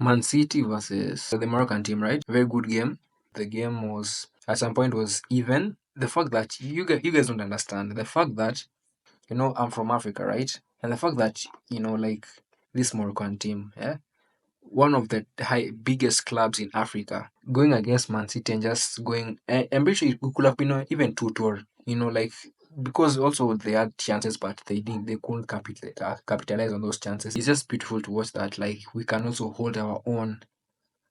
Man City versus the Moroccan team, right? Very good game. The game was at some point was even. The fact that you guys don't understand the fact that I'm from Africa, right? And the fact that like this Moroccan team, yeah, one of the biggest clubs in Africa, going against Man City and just going. I'm pretty sure it could have been even 2-2. Like because also they had chances, but they couldn't capitalize on those chances. It's just beautiful to watch that. Like we can also hold our own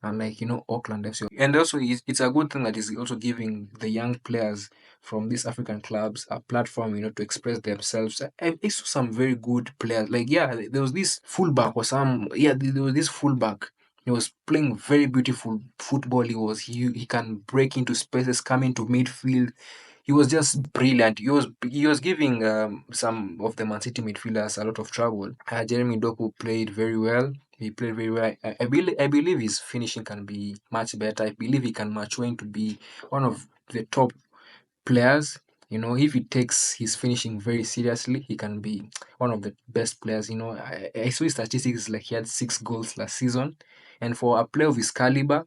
and like Auckland FC. And also it's a good thing that is also giving the young players from these African clubs a platform, to express themselves. I saw some very good players. Like yeah, there was this fullback or some yeah, there was this fullback. He was playing very beautiful football. He can break into spaces, come into midfield. He was just brilliant. He was giving some of the Man City midfielders a lot of trouble. Jeremy Doku played very well. He played very well. I believe his finishing can be much better. I believe he can mature into be one of the top players. If he takes his finishing very seriously, he can be one of the best players. I saw his statistics like he had 6 goals last season, and for a player of his caliber,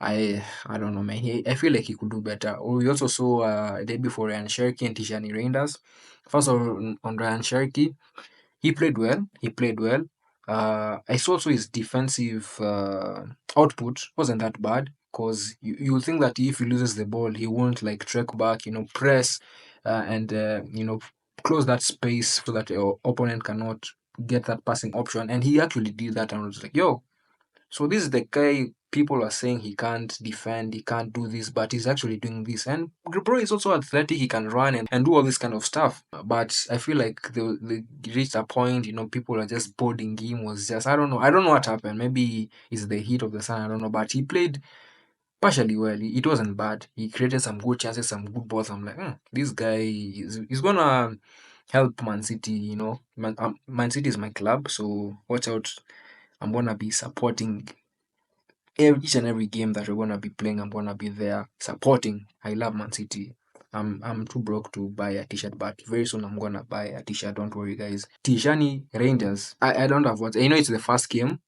I don't know, man. I feel like he could do better. We also saw a debut for Ryan Cherky and Tijani Reinders. First on Ryan Cherky, he played well. He played well. I saw also his defensive output wasn't that bad because you think that if he loses the ball, he won't like track back, press and close that space so that your opponent cannot get that passing option. And he actually did that, and I was like, yo, so this is the guy people are saying he can't defend, he can't do this, but he's actually doing this. And bro is also athletic, he can run and do all this kind of stuff. But I feel like they reached a point, people are just boarding him. Was just I don't know what happened. Maybe it's the heat of the sun, I don't know. But he played partially well. It wasn't bad. He created some good chances, some good balls. I'm like, this guy is gonna help Man City. Man City is my club, so watch out. I'm gonna be supporting each and every game that we're gonna be playing. I'm gonna be there supporting. I love Man City. I'm too broke to buy a t-shirt, but very soon I'm gonna buy a t-shirt. Don't worry, guys. Tijani Rangers. I don't have what. It's the first game.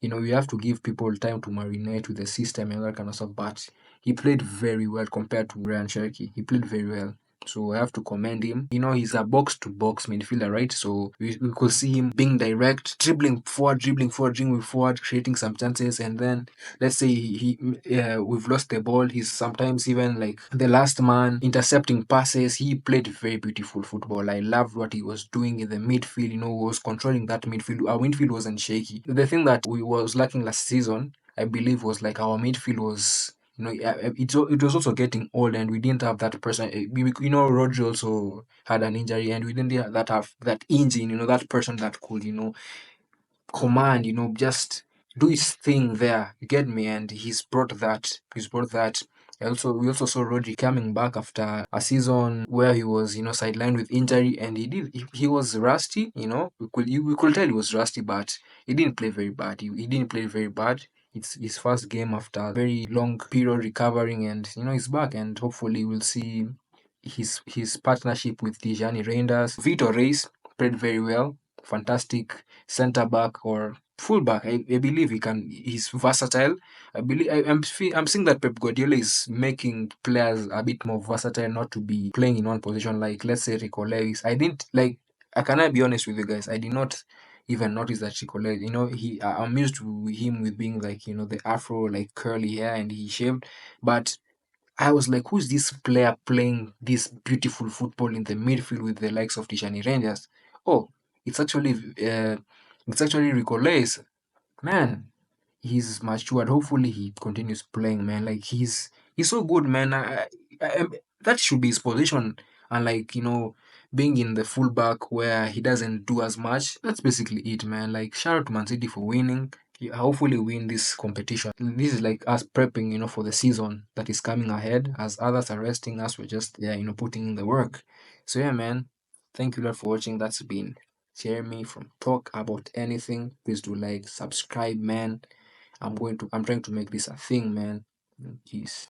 You have to give people time to marinate with the system and all that kind of stuff. But he played very well compared to Ryan Cherky. He played very well. So I have to commend him. He's a box to box midfielder, right? So we could see him being direct, dribbling forward, dribbling forward, creating some chances. And then let's say we've lost the ball. He's sometimes even like the last man intercepting passes. He played very beautiful football. I loved what he was doing in the midfield. Was controlling that midfield. Our midfield wasn't shaky. The thing that we was lacking last season, I believe, was like our midfield was. It was also getting old, and we didn't have that person. Rodri also had an injury, and we didn't have that engine. That person that could, command. Just do his thing there. You get me? And he's brought that. We also saw Rodri coming back after a season where he was, sidelined with injury, and he was rusty. We could tell he was rusty, but he didn't play very bad. He didn't play very bad. It's his first game after a very long period recovering, and he's back, and hopefully we'll see his partnership with Tijani Reinders. Vitor Reis played very well. Fantastic center back or fullback. I believe he's versatile. I'm seeing that Pep Guardiola is making players a bit more versatile, not to be playing in one position. Like let's say Rico Lewis. I didn't like. I cannot be honest with you guys. I did not even notice that Rico Lewis. I'm used to him with being like the afro, like curly hair, and he shaved. But I was like, who's this player playing this beautiful football in the midfield with the likes of Tijani Rangers? Oh, it's actually uh, it's actually Rico Lewis. Man, he's matured. Hopefully, he continues playing. Man, like he's so good, man. That should be his position. And like being in the fullback where he doesn't do as much. That's basically it, man. Like shout out to Man City for winning. Hopefully win this competition. This is like us prepping, for the season that is coming ahead. As others are resting, us we're just putting in the work. So yeah, man. Thank you lot for watching. That's been Jeremy from Talk About Anything. Please do like, subscribe, man. I'm trying to make this a thing, man. Jeez.